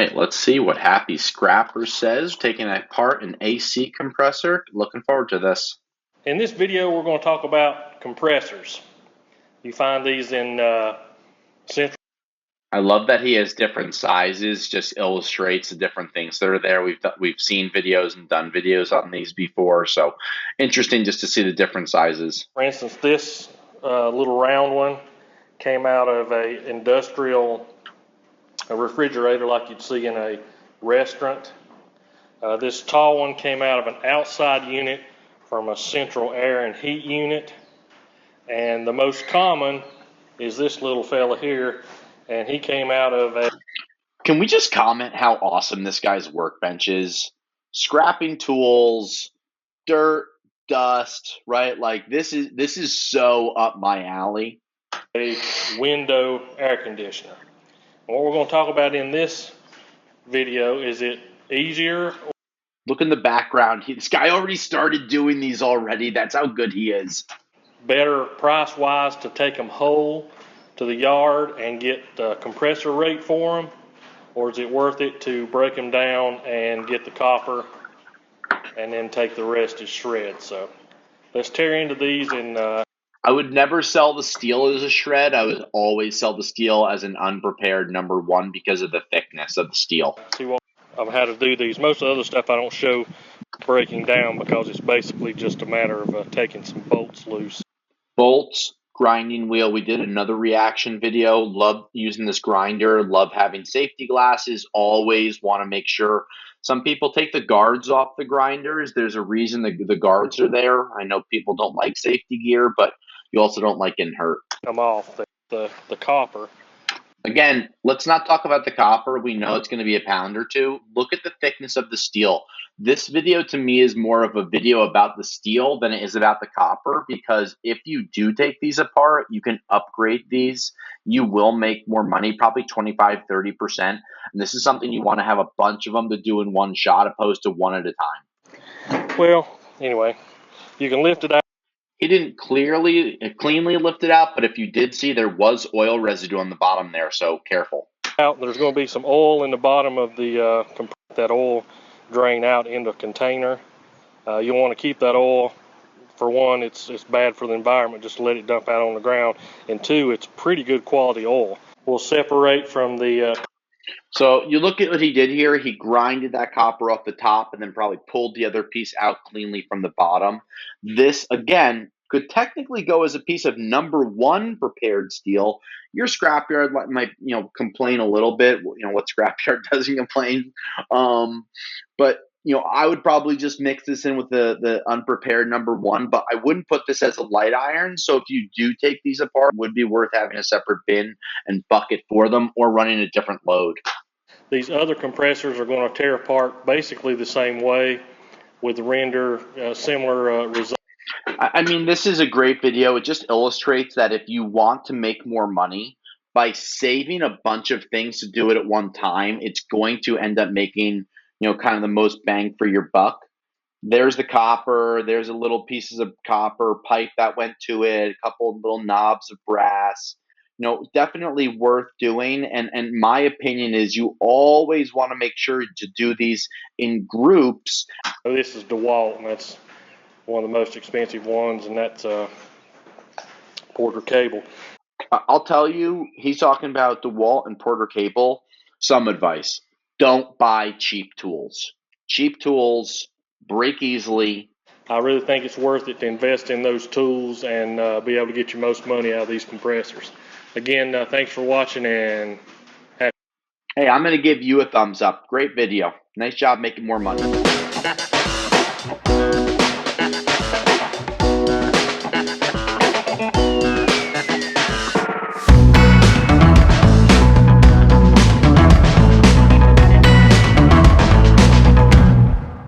right, let's see what Happy Scrapper says, taking apart an AC compressor. Looking forward to this. In this video, we're going to talk about compressors. You find these in Central. I love that he has different sizes, just illustrates the different things that are there. We've seen videos and done videos on these before, so interesting just to see the different sizes. For instance, this little round one came out of a industrial refrigerator like you'd see in a restaurant. This tall one came out of an outside unit from a central air and heat unit. And the most common is this little fella here, and he came out of a... Can we just comment how awesome this guy's workbench is? Scrapping tools, dirt, dust, right? Like this is so up my alley. A window air conditioner. And what we're going to talk about in this video is it easier. Look in the background. This guy already started doing these already. That's how good he is. Better price-wise to take them whole to the yard and get the compressor rate for them, or is it worth it to break them down and get the copper and then take the rest as shreds? So let's tear into these. And I would never sell the steel as a shred. I would always sell the steel as an unprepared number one because of the thickness of the steel. See what of how to do these. Most of the other stuff I don't show breaking down because it's basically just a matter of taking some bolts loose. Bolts, grinding wheel. We did another reaction video. Love using this grinder. Love having safety glasses. Always want to make sure. Some people take the guards off the grinders. There's a reason the guards are there. I know people don't like safety gear, but you also don't like getting hurt. Come off the copper. Again, let's not talk about the copper. We know it's going to be a pound or two. Look at the thickness of the steel. This video to me is more of a video about the steel than it is about the copper, because if you do take these apart, you can upgrade these. You will make more money, probably 25, 30%. And this is something you want to have a bunch of them to do in one shot opposed to one at a time. Well, anyway, you can lift it out. He didn't cleanly lift it out, but if you did see, there was oil residue on the bottom there, so careful. There's going to be some oil in the bottom of the that oil drain out into a container. You want to keep that oil. For one, it's bad for the environment just to let it dump out on the ground, and two, it's pretty good quality oil. We'll separate from the So you look at what he did here. He grinded that copper off the top and then probably pulled the other piece out cleanly from the bottom. This, again, could technically go as a piece of number one prepared steel. Your scrapyard might, complain a little bit. What scrapyard doesn't complain? But I would probably just mix this in with the unprepared number one, but I wouldn't put this as a light iron. So if you do take these apart, it would be worth having a separate bin and bucket for them or running a different load. These other compressors are going to tear apart basically the same way with render similar results. I mean, this is a great video. It just illustrates that if you want to make more money by saving a bunch of things to do it at one time, it's going to end up making kind of the most bang for your buck. There's the copper. There's a little pieces of copper pipe that went to it, a couple of little knobs of brass. Definitely worth doing. And my opinion is you always want to make sure to do these in groups. This is DeWalt, and that's one of the most expensive ones, and that's Porter cable. I'll tell you, he's talking about DeWalt and Porter cable. Some advice. Don't buy cheap tools. Cheap tools break easily. I really think it's worth it to invest in those tools and be able to get your most money out of these compressors. Again, thanks for watching, and hey, I'm going to give you a thumbs up. Great video. Nice job making more money.